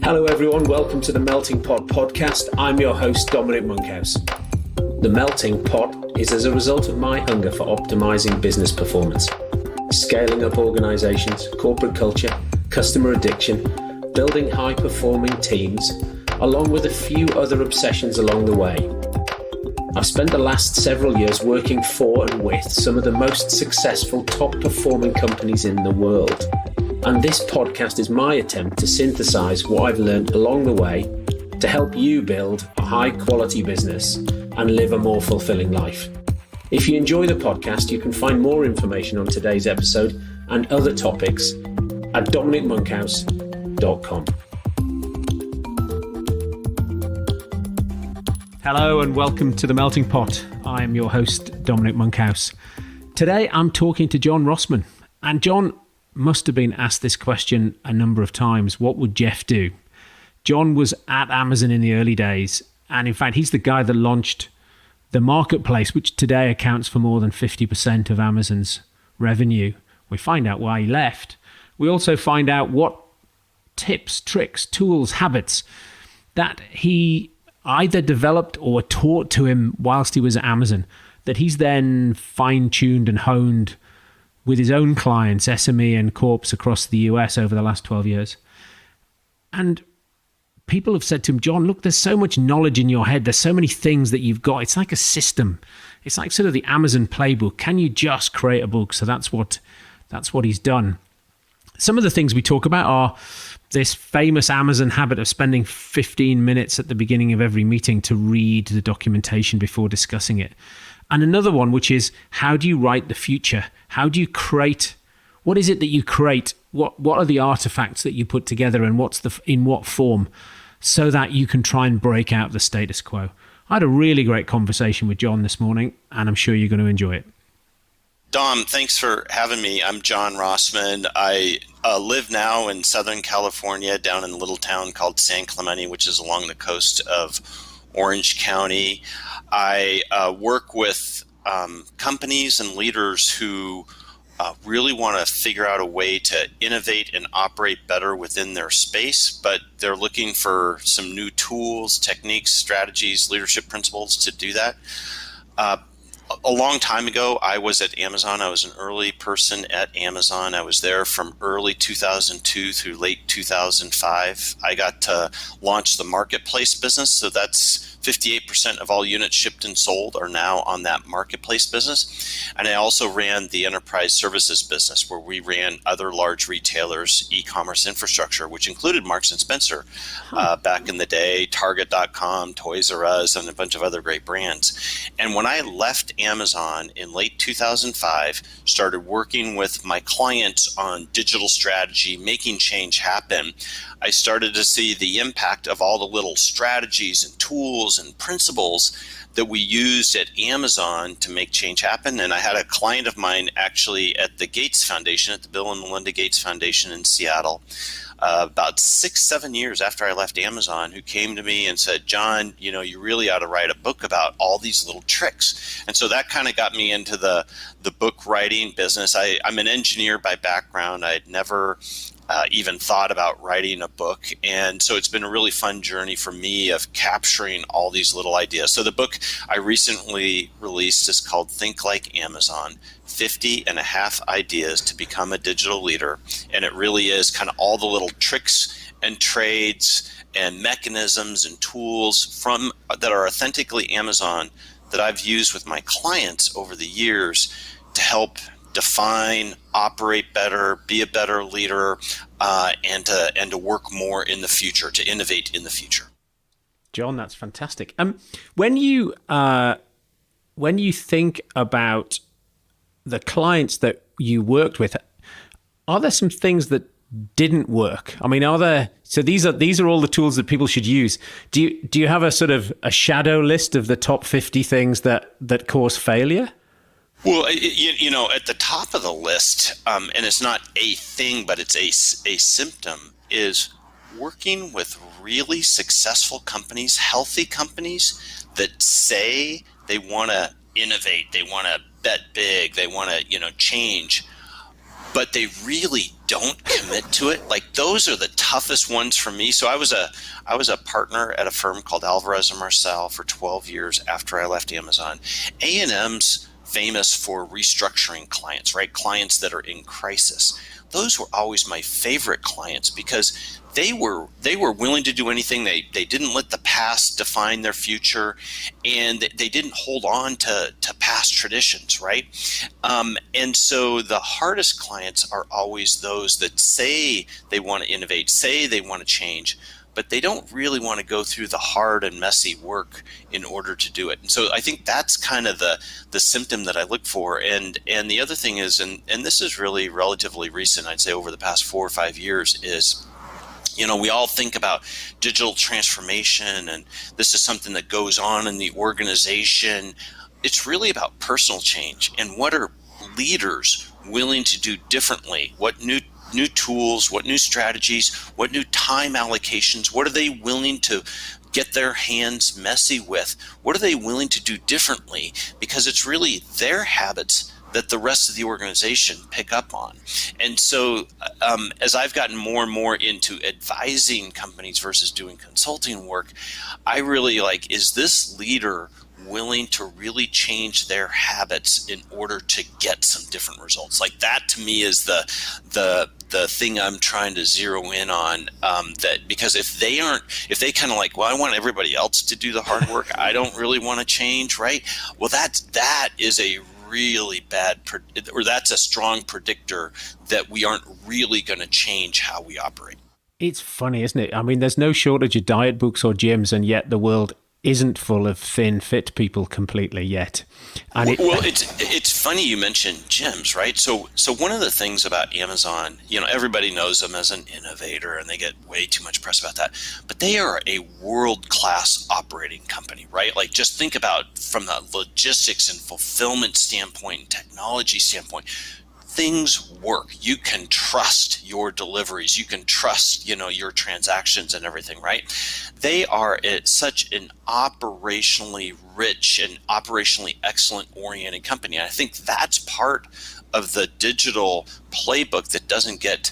Hello everyone, welcome to the Melting Pot podcast. I'm your host, Dominic Monkhouse. The Melting Pot is as a result of my hunger for optimizing business performance, scaling up organizations, corporate culture, customer addiction, building high-performing teams, along with a few other obsessions along the way. I've spent the last several years working for and with some of the most successful, top-performing companies in the world. And this podcast is my attempt to synthesize what I've learned along the way to help you build a high-quality business and live a more fulfilling life. If you enjoy the podcast, you can find more information on today's episode and other topics at dominicmonkhouse.com. Hello and welcome to the Melting Pot. I am your host, Dominic Monkhouse. Today I'm talking to John Rossman. And John must have been asked this question a number of times. What would Jeff do? John was at Amazon in the early days. And in fact, he's the guy that launched the marketplace, which today accounts for more than 50% of Amazon's revenue. We find out why he left. We also find out what tips, tricks, tools, habits that he either developed or taught to him whilst he was at Amazon, that he's then fine-tuned and honed with his own clients, SME and corps across the US over the last 12 years. And people have said to him, John, look, there's so much knowledge in your head. There's so many things that you've got. It's like a system. It's like sort of the Amazon playbook. Can you just create a book? So that's what he's done. Some of the things we talk about are this famous Amazon habit of spending 15 minutes at the beginning of every meeting to read the documentation before discussing it. And another one, which is, how do you write the future? How do you create? What is it that you create? What are the artifacts that you put together, and in what form, so that you can try and break out the status quo? I had a really great conversation with John this morning, and I'm sure you're going to enjoy it. Dom, thanks for having me. I'm John Rossman. I live now in Southern California, down in a little town called San Clemente, which is along the coast of Orange County. I work with companies and leaders who really want to figure out a way to innovate and operate better within their space, but they're looking for some new tools, techniques, strategies, leadership principles to do that. A long time ago, I was at Amazon. I was an early person at Amazon. I was there from early 2002 through late 2005. I got to launch the marketplace business. So that's 58% of all units shipped and sold are now on that marketplace business. And I also ran the enterprise services business, where we ran other large retailers' e-commerce infrastructure, which included Marks and Spencer back in the day, Target.com, Toys R Us, and a bunch of other great brands. And when I left Amazon in late 2005, started working with my clients on digital strategy, making change happen, I started to see the impact of all the little strategies and tools and principles that we used at Amazon to make change happen. And I had a client of mine actually at the Gates Foundation, at the Bill and Melinda Gates Foundation in Seattle, about 6-7 years after I left Amazon, who came to me and said, John, you really ought to write a book about all these little tricks. And so that kind of got me into the book writing business. I'm an engineer by background. I'd never even thought about writing a book. And so it's been a really fun journey for me of capturing all these little ideas. So the book I recently released is called Think Like Amazon, 50 and a half ideas to become a digital leader. And it really is kind of all the little tricks and trades and mechanisms and tools that are authentically Amazon that I've used with my clients over the years to help define, operate better, be a better leader, and to work more in the future, to innovate in the future. John, that's fantastic. When you think about the clients that you worked with, are there some things that didn't work? I mean, so these are all the tools that people should use. Do you have a sort of a shadow list of the top 50 things that cause failure? Well, at the top of the list, and it's not a thing, but it's a symptom, is working with really successful companies, healthy companies that say they want to innovate, they want to bet big, they want to, change, but they really don't commit to it. Like those are the toughest ones for me. So I was a partner at a firm called Alvarez and Marcel for 12 years after I left Amazon. A&M's famous for restructuring clients, right? Clients that are in crisis. Those were always my favorite clients because they were willing to do anything. They didn't let the past define their future, and they didn't hold on to past traditions, right? And so the hardest clients are always those that say they want to innovate, say they want to change, but they don't really want to go through the hard and messy work in order to do it. And so I think that's kind of the symptom that I look for. And the other thing is, and this is really relatively recent, I'd say over the past 4 or 5 years, is we all think about digital transformation, and this is something that goes on in the organization. It's really about personal change and what are leaders willing to do differently? What new tools, what new strategies, what new time allocations, what are they willing to get their hands messy with? What are they willing to do differently? Because it's really their habits that the rest of the organization pick up on. And so as I've gotten more and more into advising companies versus doing consulting work, I really is this leader willing to really change their habits in order to get some different results? Like that to me is the thing I'm trying to zero in on, that because if they kind of well, I want everybody else to do the hard work, I don't really want to change, right? Well, that is a really bad, or that's a strong predictor that we aren't really going to change how we operate. It's funny, isn't it? I mean, there's no shortage of diet books or gyms, and yet the world isn't full of thin, fit people completely yet. And it's funny you mentioned gyms, right? So one of the things about Amazon, everybody knows them as an innovator, and they get way too much press about that. But they are a world-class operating company, right? Just think about from the logistics and fulfillment standpoint and technology standpoint. Things work. You can trust your deliveries. You can trust, your transactions and everything, right? They are such an operationally rich and operationally excellent oriented company. And I think that's part of the digital playbook that doesn't get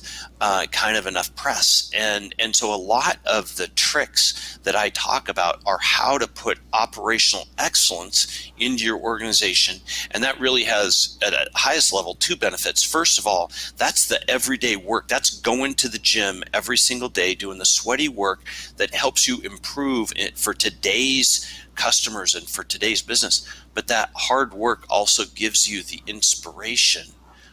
kind of enough press. And so a lot of the tricks that I talk about are how to put operational excellence into your organization. And that really has, at a highest level, 2 benefits. First of all, that's the everyday work. That's going to the gym every single day, doing the sweaty work that helps you improve it for today's customers and for today's business. But that hard work also gives you the inspiration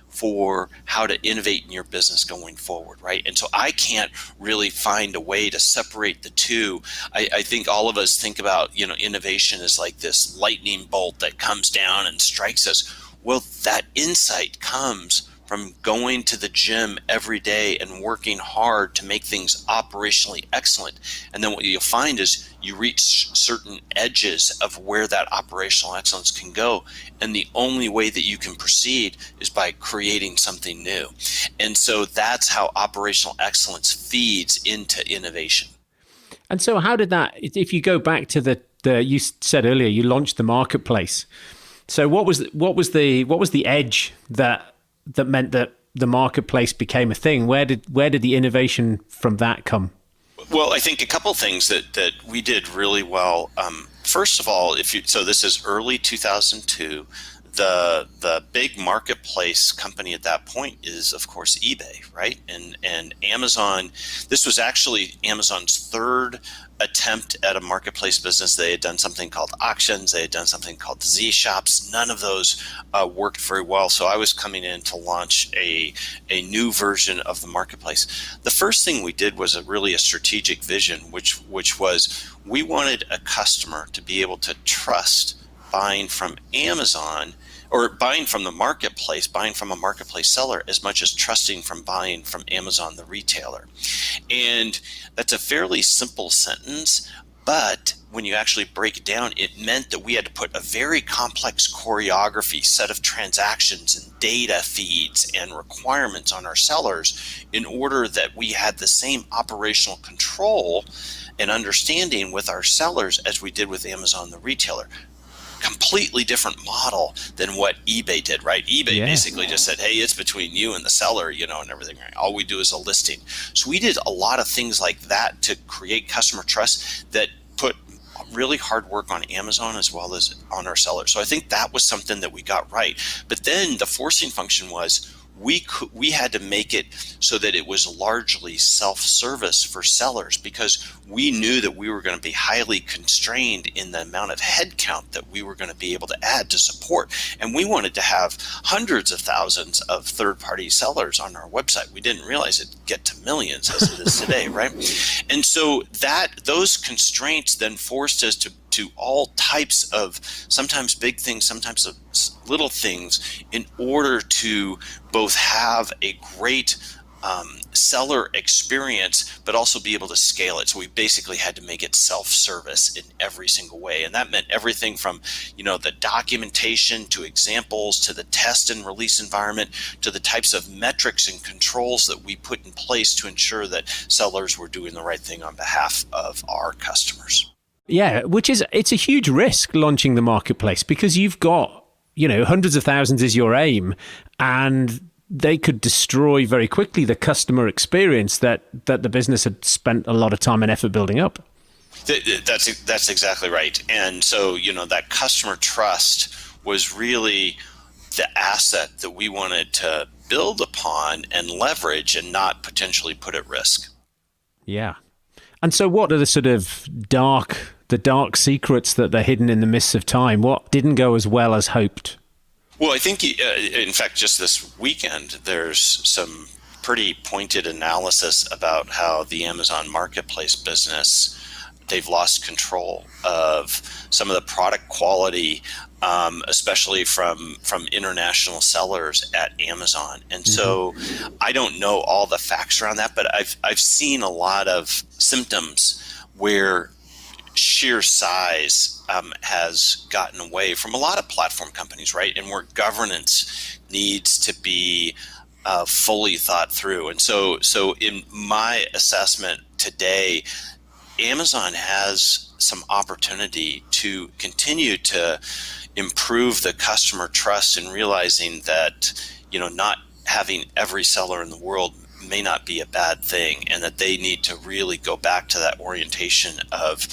for how to innovate in your business going forward, right? And so I can't really find a way to separate the two. I think all of us think about, innovation as like this lightning bolt that comes down and strikes us. Well, that insight comes from going to the gym every day and working hard to make things operationally excellent. And then what you'll find is you reach certain edges of where that operational excellence can go. And the only way that you can proceed is by creating something new. And so that's how operational excellence feeds into innovation. And so how did that, if you go back to the you said earlier, you launched the marketplace. So what was the edge that meant that the marketplace became a thing? Where did the innovation from that come? Well, I think a couple things that we did really well. First of all, so this is early 2002. The big marketplace company at that point is, of course, eBay, right? And Amazon. This was actually Amazon's third attempt at a marketplace business. They had done something called auctions. They had done something called Z shops. None of those worked very well. So I was coming in to launch a new version of the marketplace. The first thing we did was really a strategic vision, which was we wanted a customer to be able to trust buying from Amazon or buying from the marketplace, buying from a marketplace seller as much as trusting from buying from Amazon, the retailer. And that's a fairly simple sentence, but when you actually break it down, it meant that we had to put a very complex choreography, set of transactions and data feeds and requirements on our sellers in order that we had the same operational control and understanding with our sellers as we did with Amazon, the retailer. completely different model than what eBay did, right? eBay basically just said, hey, it's between you and the seller, and everything, right? All we do is a listing. So we did a lot of things like that to create customer trust that put really hard work on Amazon as well as on our sellers. So I think that was something that we got right. But then the forcing function was we had to make it so that it was largely self-service for sellers, because we knew that we were going to be highly constrained in the amount of headcount that we were going to be able to add to support. And we wanted to have hundreds of thousands of third-party sellers on our website. We didn't realize it'd get to millions as it is today, right? And so those constraints then forced us to all types of, sometimes big things, sometimes of little things, in order to both have a great seller experience, but also be able to scale it. So we basically had to make it self-service in every single way. And that meant everything from, the documentation to examples to the test and release environment to the types of metrics and controls that we put in place to ensure that sellers were doing the right thing on behalf of our customers. Yeah, it's a huge risk launching the marketplace, because you've got, hundreds of thousands is your aim, and they could destroy very quickly the customer experience that the business had spent a lot of time and effort building up. That's exactly right. And so, that customer trust was really the asset that we wanted to build upon and leverage and not potentially put at risk. Yeah. And so what are the sort of dark secrets that are hidden in the mists of time? What didn't go as well as hoped? Well, I think, in fact, just this weekend, there's some pretty pointed analysis about how the Amazon marketplace business, they've lost control of some of the product quality, especially from international sellers at Amazon. And so I don't know all the facts around that, but I've seen a lot of symptoms where sheer size has gotten away from a lot of platform companies, right? And where governance needs to be fully thought through. And so in my assessment today, Amazon has some opportunity to continue to improve the customer trust, and realizing that, not having every seller in the world may not be a bad thing, and that they need to really go back to that orientation of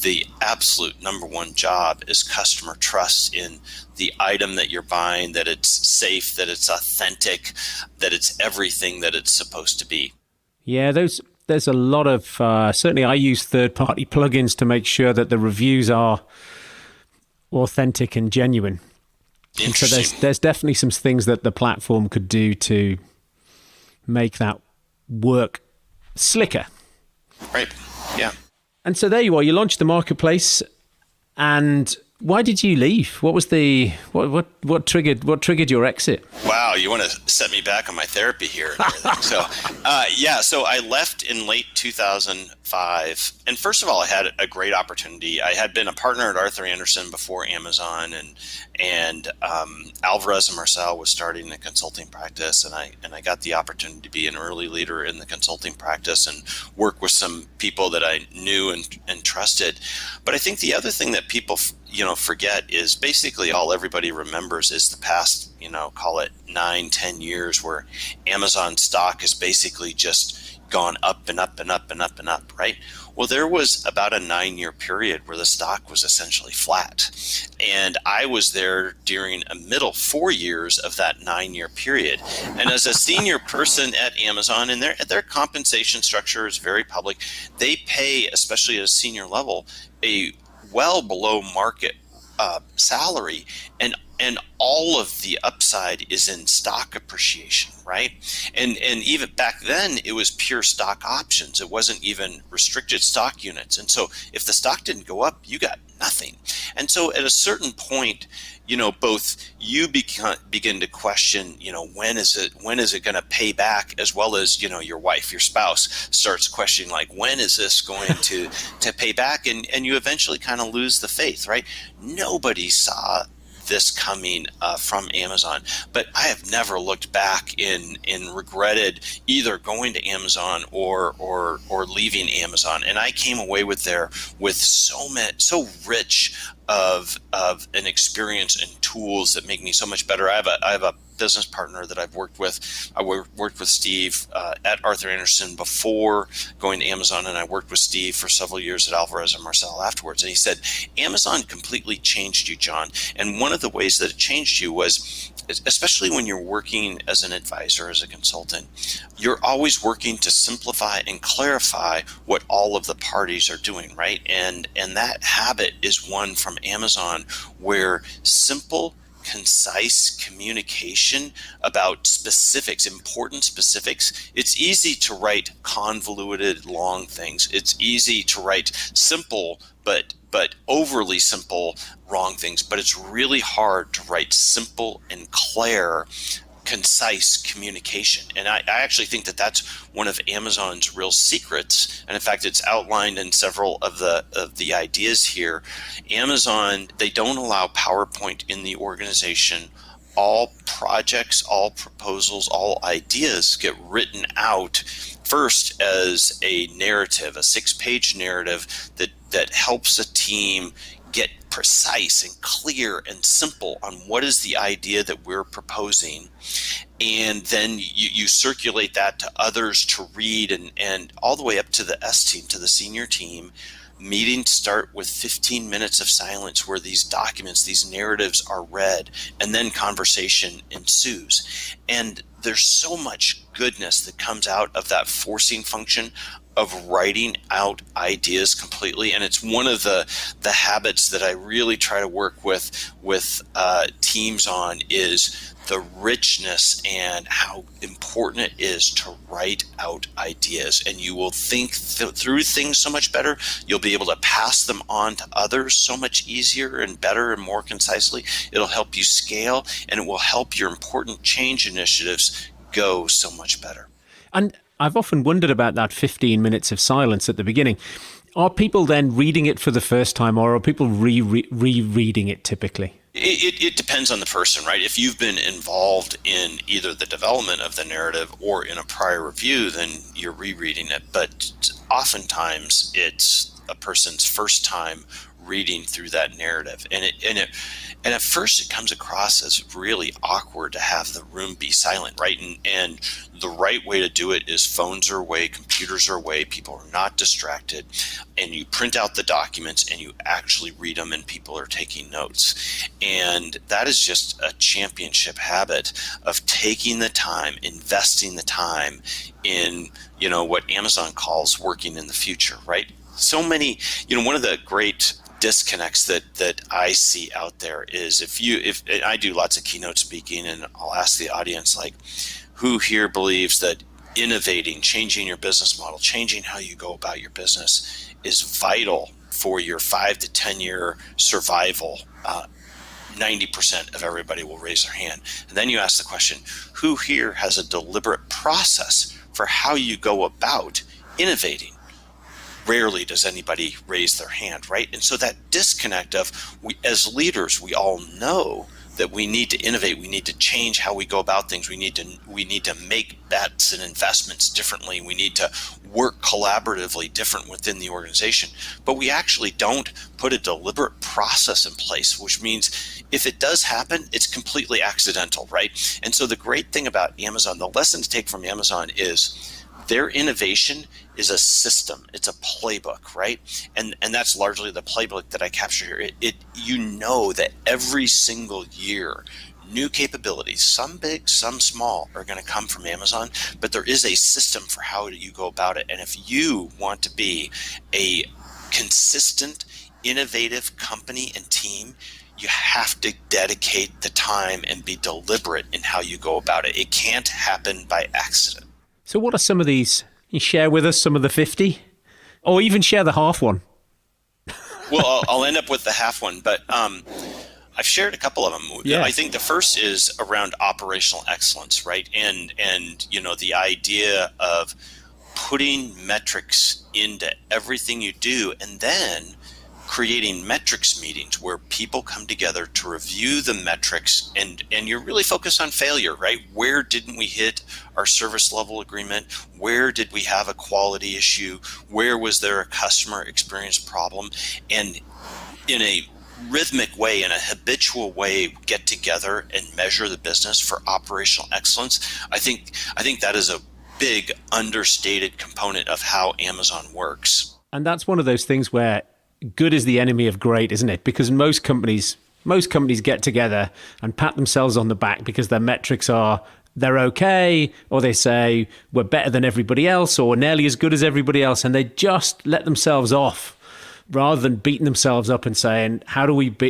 the absolute number one job is customer trust in the item that you're buying, that it's safe, that it's authentic, that it's everything that it's supposed to be. Yeah, there's a lot of, certainly I use third-party plugins to make sure that the reviews are authentic and genuine. And so there's definitely some things that the platform could do to make that work slicker. Right, yeah. And so there you are, you launched the marketplace, and why did you leave? What was what triggered your exit? Wow, you want to set me back on my therapy here and everything. So I left in late 2005. And first of all, I had a great opportunity. I had been a partner at Arthur Andersen before Amazon, and Alvarez and Marcel was starting a consulting practice, and I got the opportunity to be an early leader in the consulting practice and work with some people that I knew and trusted. But I think the other thing that people forget is basically all everybody remembers is the past, call it 9-10 years, where Amazon stock has basically just gone up and up and up and up and up, right? Well, there was about a 9-year period where the stock was essentially flat. And I was there during a middle 4 years of that 9-year period. And as a senior person at Amazon, and their compensation structure is very public, they pay, especially at a senior level, a well below market salary, and all of the upside is in stock appreciation, right? And even back then, it was pure stock options. It wasn't even restricted stock units. And so if the stock didn't go up, you got nothing. And so at a certain point, both you begin to question, when is it going to pay back, as well as, your wife, your spouse starts questioning, like, when is this going to pay back? And you eventually kind of lose the faith, right? Nobody saw this coming from Amazon. But I have never looked back in regretted either going to Amazon or leaving Amazon. And I came away with so rich of an experience and tools that make me so much better. I have a business partner that I've worked with. I worked with Steve at Arthur Andersen before going to Amazon, and I worked with Steve for several years at Alvarez and Marsal afterwards. And he said, Amazon completely changed you, John. And one of the ways that it changed you was, especially when you're working as an advisor, as a consultant, you're always working to simplify and clarify what all of the parties are doing, right? And that habit is one from Amazon where simple, concise communication about specifics, important specifics. It's easy to write convoluted, long things. It's easy to write simple, but overly simple, wrong things. But it's really hard to write simple and clear, concise communication. And I actually think that that's one of Amazon's real secrets. And in fact, it's outlined in several of the ideas here. Amazon, they don't allow PowerPoint in the organization. All projects, all proposals, all ideas get written out first as a narrative, a 6-page narrative that helps a team get precise and clear and simple on what is the idea that we're proposing. And then you circulate that to others to read, and all the way up to the S team, to the senior team. Meetings start with 15 minutes of silence where these documents, these narratives are read, and then conversation ensues. And there's so much goodness that comes out of that forcing function of writing out ideas completely. And it's one of the habits that I really try to work with teams on, is the richness and how important it is to write out ideas. And you will think through things so much better. You'll be able to pass them on to others so much easier and better and more concisely. It'll help you scale, and it will help your important change initiatives go so much better. And I've often wondered about that 15 minutes of silence at the beginning. Are people then reading it for the first time, or are people rereading it typically? It depends on the person, right? If you've been involved in either the development of the narrative or in a prior review, then you're rereading it. But oftentimes it's a person's first time reading through that narrative. And at first it comes across as really awkward to have the room be silent, right? And the right way to do it is phones are away, computers are away, people are not distracted, and you print out the documents and you actually read them, and people are taking notes. And that is just a championship habit of taking the time, investing the time in, what Amazon calls working in the future, right? So many, one of the great disconnects that I see out there is if I do lots of keynote speaking, and I'll ask the audience, like, who here believes that innovating, changing your business model, changing how you go about your business is vital for your 5 to 10 year survival? 90% of everybody will raise their hand. And then you ask the question, who here has a deliberate process for how you go about innovating? Rarely does anybody raise their hand, right? And so that disconnect of, as leaders, we all know that we need to innovate, we need to change how we go about things, we need to make bets and investments differently, we need to work collaboratively different within the organization, but we actually don't put a deliberate process in place, which means if it does happen, it's completely accidental, right? And so the great thing about Amazon, the lesson to take from Amazon is their innovation is a system. It's a playbook, right? And that's largely the playbook that I capture here. That every single year, new capabilities, some big, some small, are going to come from Amazon, but there is a system for how you go about it. And if you want to be a consistent, innovative company and team, you have to dedicate the time and be deliberate in how you go about it. It can't happen by accident. So what are some of these? You share with us some of the 50, or even share the half one. Well, I'll end up with the half one, but I've shared a couple of them. Yeah. I think the first is around operational excellence, right? And the idea of putting metrics into everything you do, and then creating metrics meetings where people come together to review the metrics, and you're really focused on failure, right? Where didn't we hit our service level agreement? Where did we have a quality issue? Where was there a customer experience problem? And in a rhythmic way, in a habitual way, get together and measure the business for operational excellence. I think that is a big understated component of how Amazon works. And that's one of those things where good is the enemy of great, isn't it? Because most companies get together and pat themselves on the back because their metrics are they're okay, or they say we're better than everybody else or nearly as good as everybody else, and they just let themselves off rather than beating themselves up and saying,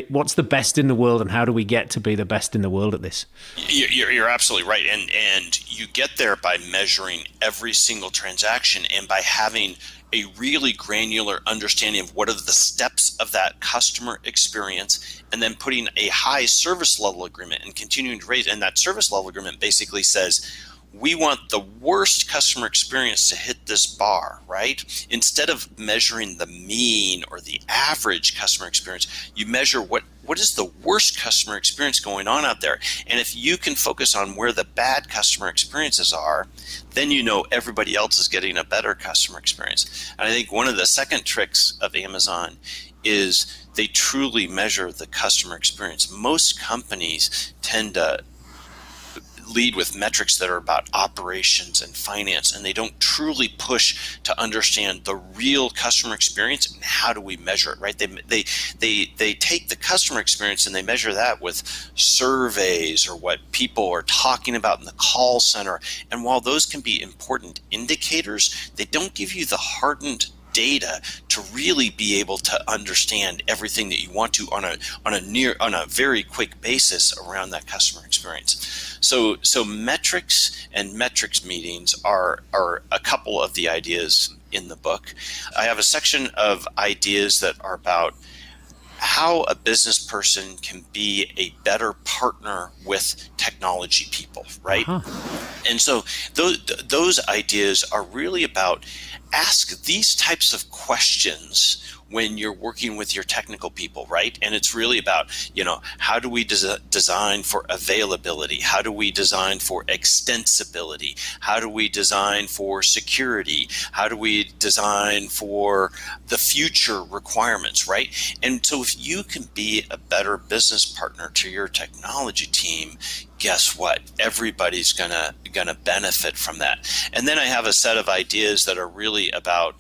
what's the best in the world and how do we get to be the best in the world at this? You're absolutely right. And you get there by measuring every single transaction and by having a really granular understanding of what are the steps of that customer experience, and then putting a high service level agreement and continuing to raise. And that service level agreement basically says, we want the worst customer experience to hit this bar, right? Instead of measuring the mean or the average customer experience, you measure what is the worst customer experience going on out there. And if you can focus on where the bad customer experiences are, then you know everybody else is getting a better customer experience. And I think one of the second tricks of Amazon is they truly measure the customer experience. Most companies tend to lead with metrics that are about operations and finance, and they don't truly push to understand the real customer experience and how do we measure it, right? They take the customer experience and they measure that with surveys or what people are talking about in the call center. And while those can be important indicators, they don't give you the hardened data to really be able to understand everything that you want to on a very quick basis around that customer experience. So metrics and metrics meetings are a couple of the ideas in the book. I have a section of ideas that are about how a business person can be a better partner with technology people, right? And so those ideas are really about ask these types of questions when you're working with your technical people, right? And it's really about, how do we design for availability? How do we design for extensibility? How do we design for security? How do we design for the future requirements, right? And so if you can be a better business partner to your technology team, guess what? Everybody's gonna benefit from that. And then I have a set of ideas that are really about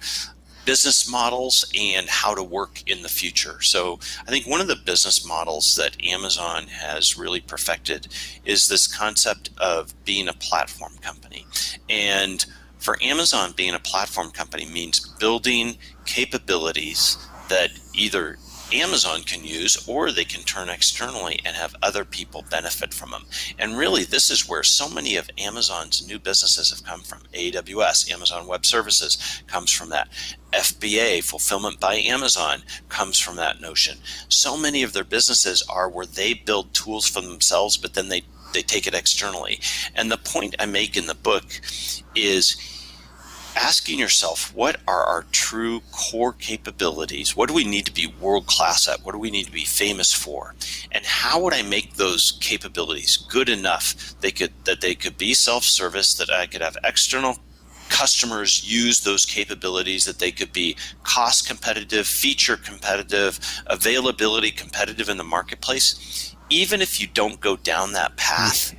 business models and how to work in the future. So I think one of the business models that Amazon has really perfected is this concept of being a platform company. And for Amazon, being a platform company means building capabilities that either Amazon can use or they can turn externally and have other people benefit from them. And really, this is where so many of Amazon's new businesses have come from. AWS, Amazon Web Services, comes from that. FBA, Fulfillment by Amazon, comes from that notion. So many of their businesses are where they build tools for themselves, but then they take it externally. And the point I make in the book is asking yourself, what are our true core capabilities? What do we need to be world-class at? What do we need to be famous for? And how would I make those capabilities good enough that they could be self-service, that I could have external customers use those capabilities, that they could be cost competitive, feature competitive, availability competitive in the marketplace? Even if you don't go down that path,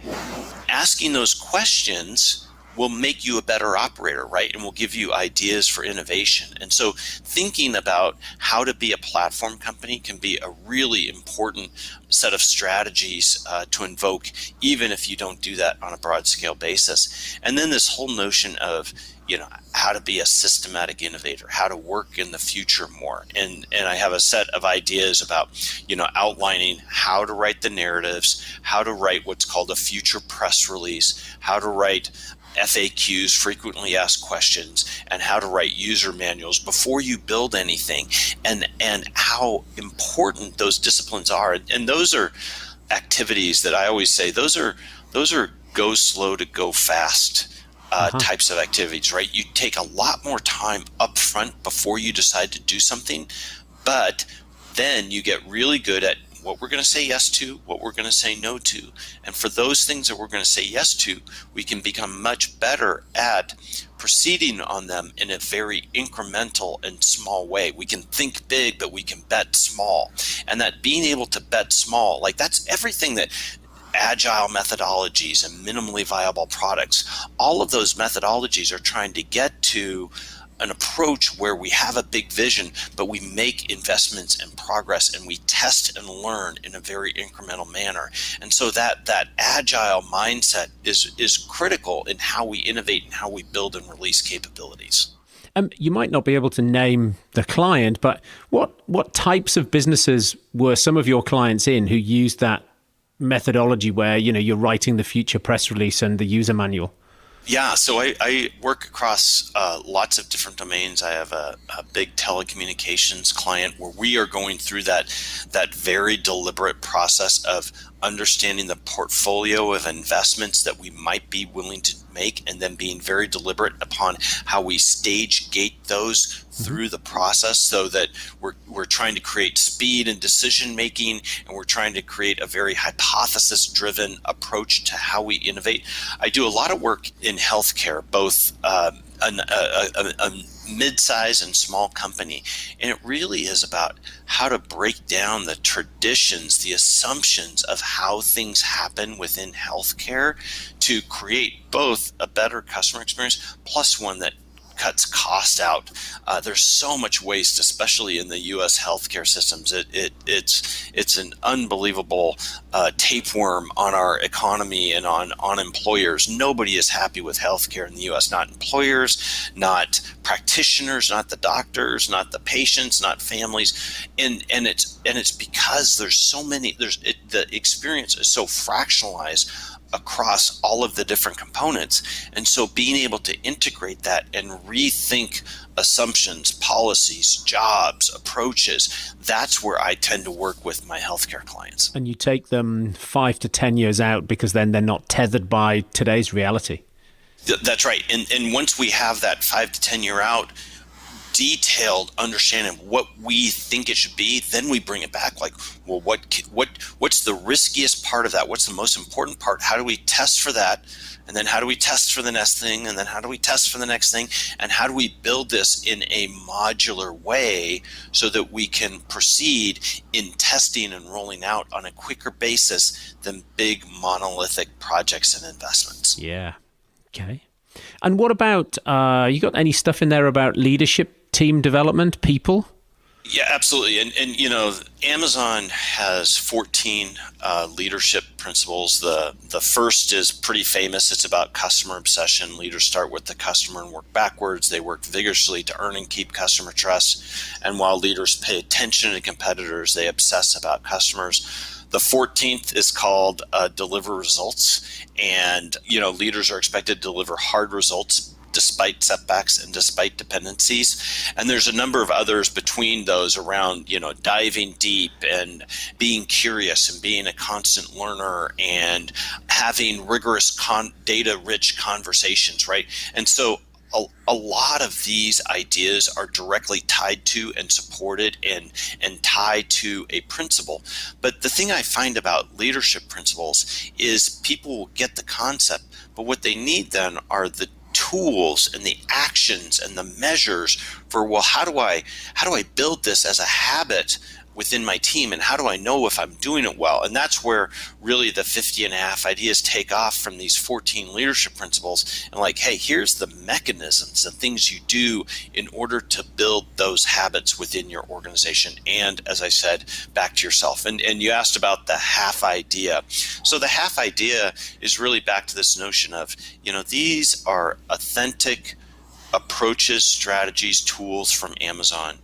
asking those questions will make you a better operator, right? And will give you ideas for innovation. And so thinking about how to be a platform company can be a really important set of strategies to invoke, even if you don't do that on a broad scale basis. And then this whole notion of, how to be a systematic innovator, how to work in the future more. And I have a set of ideas about, outlining how to write the narratives, how to write what's called a future press release, how to write FAQs, frequently asked questions, and how to write user manuals before you build anything, and how important those disciplines are. And those are activities that I always say, those are go slow to go fast types of activities, right? You take a lot more time up front before you decide to do something, but then you get really good at what we're going to say yes to, what we're going to say no to. And for those things that we're going to say yes to, we can become much better at proceeding on them in a very incremental and small way. We can think big, but we can bet small. And that being able to bet small, like that's everything that agile methodologies and minimally viable products, all of those methodologies are trying to get to an approach where we have a big vision, but we make investments and progress and we test and learn in a very incremental manner. And so that agile mindset is critical in how we innovate and how we build and release capabilities. You might not be able to name the client, but what types of businesses were some of your clients in who used that methodology where, you're writing the future press release and the user manual? Yeah, so I work across lots of different domains. I have a big telecommunications client where we are going through that very deliberate process of understanding the portfolio of investments that we might be willing to make, and then being very deliberate upon how we stage gate those through the process, so that we're trying to create speed and decision making, and we're trying to create a very hypothesis driven approach to how we innovate. I do a lot of work in healthcare, both a mid-size and small company, and it really is about how to break down the traditions, the assumptions of how things happen within healthcare to create both a better customer experience plus one that cuts cost out. There's so much waste, especially in the U.S. healthcare systems. It's an unbelievable tapeworm on our economy and on employers. Nobody is happy with healthcare in the U.S. Not employers, not practitioners, not the doctors, not the patients, not families, and it's because there's so many. The experience is so fractionalized across all of the different components. And so being able to integrate that and rethink assumptions, policies, jobs, approaches, that's where I tend to work with my healthcare clients. And you take them 5 to 10 years out because then they're not tethered by today's reality. That's right. And once we have that 5 to 10 year out, detailed understanding of what we think it should be, then we bring it back like, well, what's the riskiest part of that? What's the most important part? How do we test for that? And then how do we test for the next thing? And then how do we test for the next thing? And how do we build this in a modular way so that we can proceed in testing and rolling out on a quicker basis than big monolithic projects and investments? Yeah. Okay. And what about, you got any stuff in there about leadership, team development, people? Yeah, absolutely. And Amazon has 14 leadership principles. The first is pretty famous. It's about customer obsession. Leaders start with the customer and work backwards. They work vigorously to earn and keep customer trust. And while leaders pay attention to competitors, they obsess about customers. The 14th is called deliver results. And, leaders are expected to deliver hard results despite setbacks and despite dependencies. And there's a number of others between those around, diving deep and being curious and being a constant learner and having rigorous data-rich conversations, right? And so a lot of these ideas are directly tied to and supported and tied to a principle. But the thing I find about leadership principles is people will get the concept, but what they need then are the tools and the actions and the measures for, well, how do I build this as a habit within my team, and how do I know if I'm doing it well? And that's where really the 50 and a half ideas take off from these 14 leadership principles, and like, hey, here's the mechanisms, the things you do in order to build those habits within your organization. And as I said, back to yourself. And you asked about the half idea. So the half idea is really back to this notion of, these are authentic approaches, strategies, tools from Amazon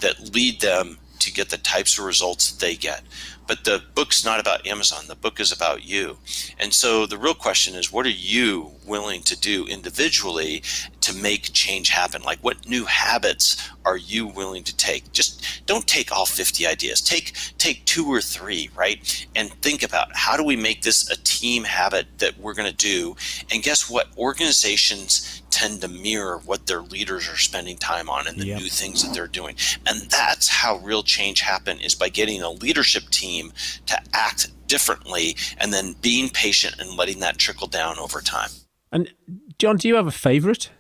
that lead them to get the types of results that they get. But the book's not about Amazon. The book is about you. And so the real question is, what are you willing to do individually to make change happen? Like, what new habits are you willing to take? Just don't take all 50 ideas. Take 2 or 3, right? And think about, how do we make this a team habit that we're going to do? And guess what? Organizations tend to mirror what their leaders are spending time on and the new things that they're doing. And that's how real change happen, is by getting a leadership team to act differently and then being patient and letting that trickle down over time. And John, do you have a favorite?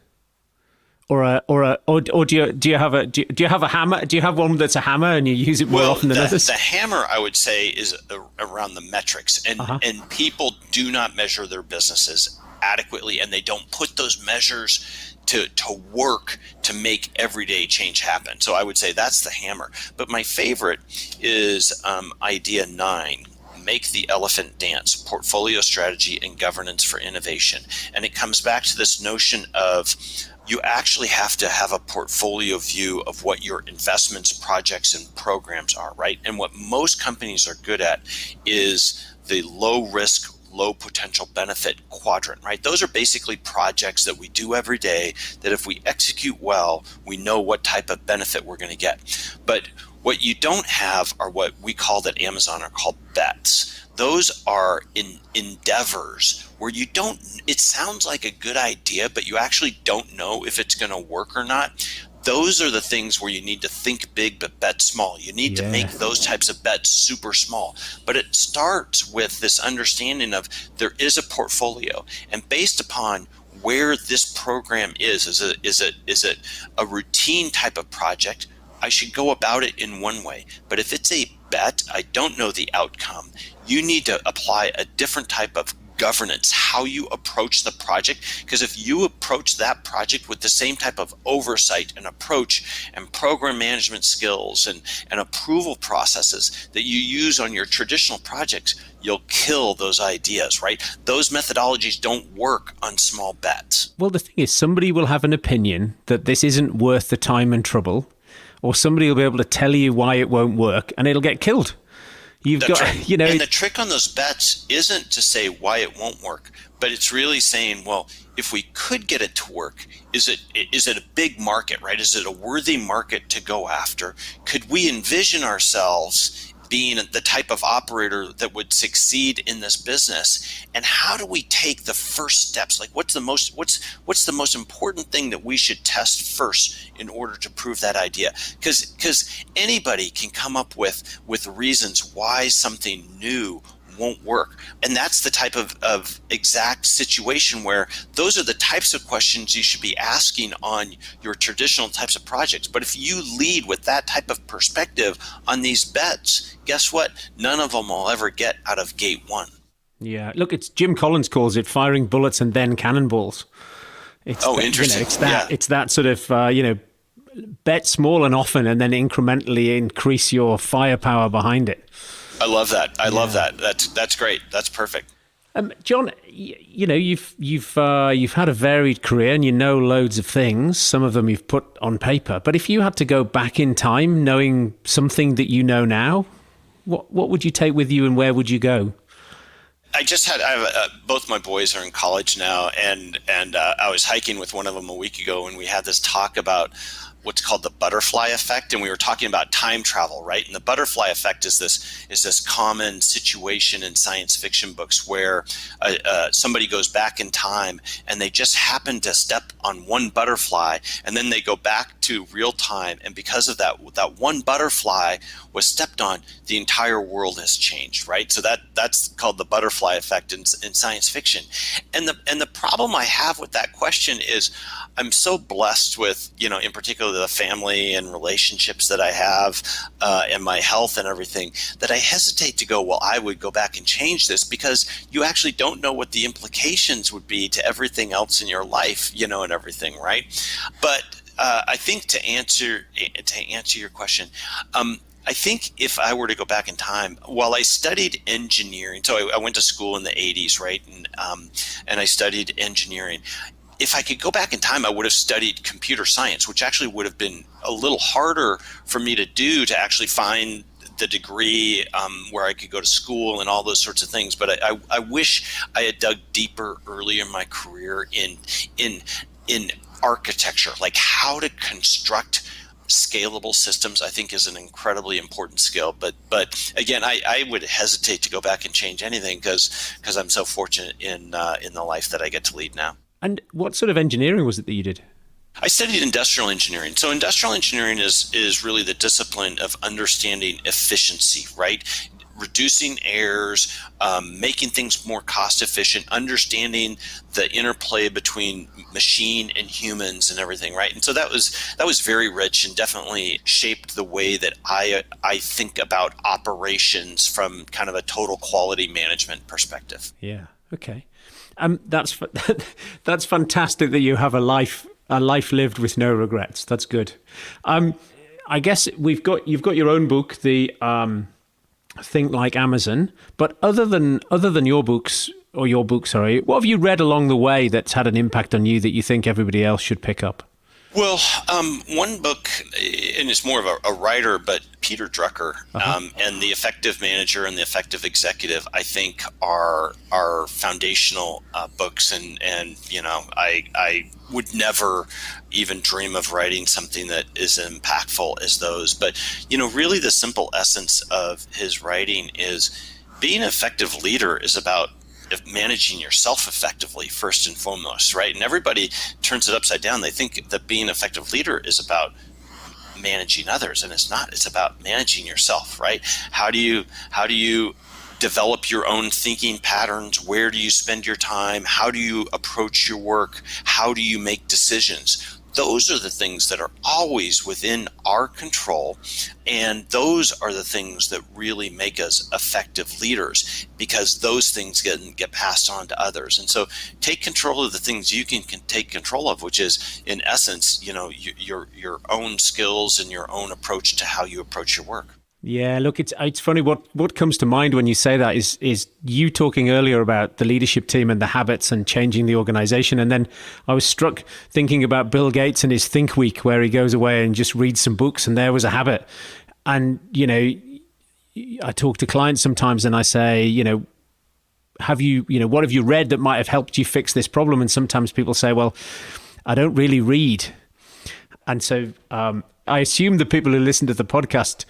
Or do you have a hammer? Do you have one that's a hammer and you use it more often than others? The hammer, I would say, is around the metrics, and people do not measure their businesses adequately, and they don't put those measures to work to make everyday change happen. So I would say that's the hammer. But my favorite is idea 9. Make the elephant dance: portfolio strategy and governance for innovation. And it comes back to this notion of, you actually have to have a portfolio view of what your investments, projects, and programs are, right? And what most companies are good at is the low risk, low potential benefit quadrant, right? Those are basically projects that we do every day that if we execute well, we know what type of benefit we're going to get. But what you don't have are what we called at Amazon are called bets. Those are endeavors where you don't, it sounds like a good idea, but you actually don't know if it's going to work or not. Those are the things where you need to think big but bet small. You need to make those types of bets super small. But it starts with this understanding of, there is a portfolio, and based upon where this program is it a routine type of project, I should go about it in one way. But if it's a bet, I don't know the outcome, you need to apply a different type of governance, how you approach the project. Because if you approach that project with the same type of oversight and approach and program management skills and approval processes that you use on your traditional projects, you'll kill those ideas, right? Those methodologies don't work on small bets. Well, the thing is, somebody will have an opinion that this isn't worth the time and trouble, or somebody will be able to tell you why it won't work, and it'll get killed. That's got, right. And the trick on those bets isn't to say why it won't work, but it's really saying, well, if we could get it to work, is it a big market, right? Is it a worthy market to go after? Could we envision ourselves being the type of operator that would succeed in this business? And how do we take the first steps? Like, what's the most important thing that we should test first in order to prove that idea? Because anybody can come up with reasons why something new won't work. And that's the type of exact situation where those are the types of questions you should be asking on your traditional types of projects. But if you lead with that type of perspective on these bets, guess what? None of them will ever get out of gate 1. Yeah. Look, it's Jim Collins calls it firing bullets and then cannonballs. Interesting. It's that sort of, bet small and often, and then incrementally increase your firepower behind it. I love that. I love that. That's great. That's perfect. John, you've had a varied career, and you know loads of things. Some of them you've put on paper. But if you had to go back in time, knowing something that you know now, what would you take with you, and where would you go? I have both my boys are in college now, and I was hiking with one of them a week ago, and we had this talk about what's called the butterfly effect, and we were talking about time travel, right? And the butterfly effect is this common situation in science fiction books where somebody goes back in time and they just happen to step on one butterfly, and then they go back to real time, and because of that one butterfly was stepped on, the entire world has changed, right? So that's called the butterfly effect in science fiction. And the problem I have with that question is, I'm so blessed with, in particular, the family and relationships that I have, and my health and everything, that I hesitate to go, well, I would go back and change this, because you actually don't know what the implications would be to everything else in your life, and everything, right? But I think to answer your question, I think if I were to go back in time, while I studied engineering, so I went to school in the 80s, right? And I studied engineering. If I could go back in time, I would have studied computer science, which actually would have been a little harder for me to do, to actually find the degree where I could go to school and all those sorts of things. But I wish I had dug deeper early in my career in architecture, like how to construct scalable systems, I think is an incredibly important skill. But again, I would hesitate to go back and change anything because I'm so fortunate in the life that I get to lead now. And what sort of engineering was it that you did? I studied industrial engineering. So industrial engineering is really the discipline of understanding efficiency, right? Reducing errors, making things more cost efficient, understanding the interplay between machine and humans and everything, right? And so that was very rich and definitely shaped the way that I think about operations from kind of a total quality management perspective. Yeah. Okay. That's fantastic that you have a life lived with no regrets. That's good. I guess you've got your own book, the Think Like Amazon. But other than your book, what have you read along the way that's had an impact on you that you think everybody else should pick up? Well, one book, and it's more of a writer, but Peter Drucker, and The Effective Manager and The Effective Executive, I think are foundational books. And I would never even dream of writing something that is impactful as those. But, really the simple essence of his writing is being an effective leader is about managing yourself effectively first and foremost, right? And everybody turns it upside down. They think that being an effective leader is about managing others, and it's not. It's about managing yourself, right? How do you develop your own thinking patterns? Where do you spend your time? How do you approach your work? How do you make decisions? Those are the things that are always within our control, and those are the things that really make us effective leaders, because those things get passed on to others. And so take control of the things you can take control of, which is in essence, your own skills and your own approach to how you approach your work. Yeah, look, it's funny. What comes to mind when you say that is you talking earlier about the leadership team and the habits and changing the organization. And then I was struck thinking about Bill Gates and his Think Week, where he goes away and just reads some books, and there was a habit. And, I talk to clients sometimes and I say, what have you read that might have helped you fix this problem? And sometimes people say, well, I don't really read. And so, I assume the people who listen to the podcast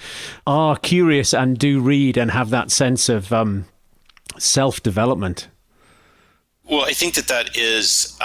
are curious and do read and have that sense of self-development. Well, I think that is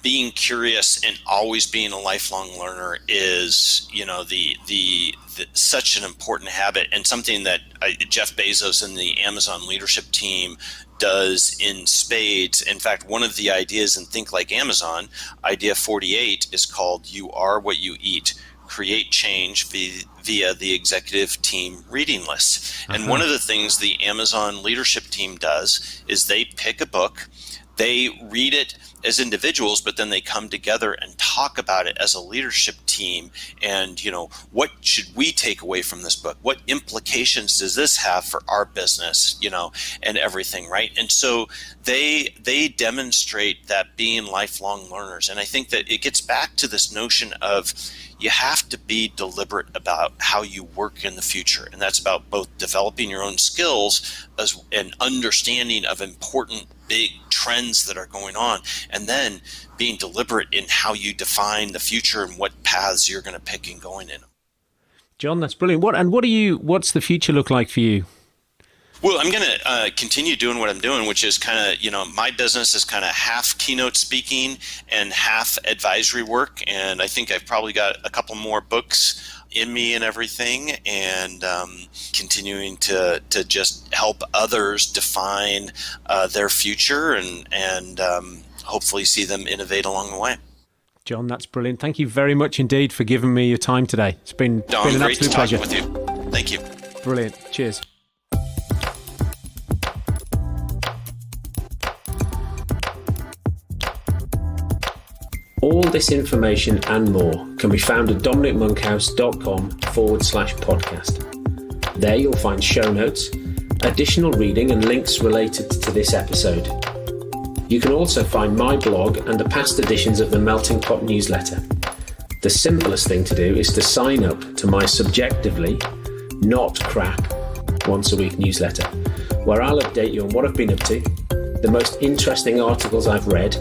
being curious and always being a lifelong learner is, the such an important habit, and something that Jeff Bezos and the Amazon leadership team does in spades. In fact, one of the ideas in Think Like Amazon, idea 48, is called "You Are What You Eat." Create change via the executive team reading list. And one of the things the Amazon leadership team does is they pick a book, they read it as individuals, but then they come together and talk about it as a leadership team. And, what should we take away from this book? What implications does this have for our business, and everything, right? And so they demonstrate that being lifelong learners. And I think that it gets back to this notion of you have to be deliberate about how you work in the future. And that's about both developing your own skills as an understanding of important big trends that are going on, and then being deliberate in how you define the future and what paths you're going to pick and going in them. John, that's brilliant. What's the future look like for you? Well, I'm going to continue doing what I'm doing, which is kind of, my business is kind of half keynote speaking and half advisory work. And I think I've probably got a couple more books in me and everything, and continuing to just help others define their future and hopefully see them innovate along the way. John, that's brilliant. Thank you very much indeed for giving me your time today. It's been an absolute pleasure. With you. Thank you. Brilliant. Cheers. All this information and more can be found at dominicmonkhouse.com/podcast. There you'll find show notes, additional reading and links related to this episode. You can also find my blog and the past editions of the Melting Pot newsletter. The simplest thing to do is to sign up to my subjectively not crap once a week newsletter, where I'll update you on what I've been up to, the most interesting articles I've read,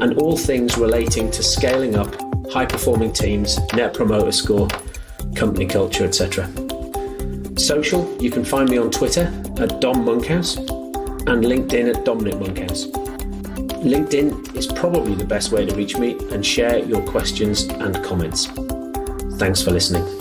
and all things relating to scaling up, high-performing teams, net promoter score, company culture, etc. Social, you can find me on Twitter at Dom Monkhouse and LinkedIn at Dominic Monkhouse. LinkedIn is probably the best way to reach me and share your questions and comments. Thanks for listening.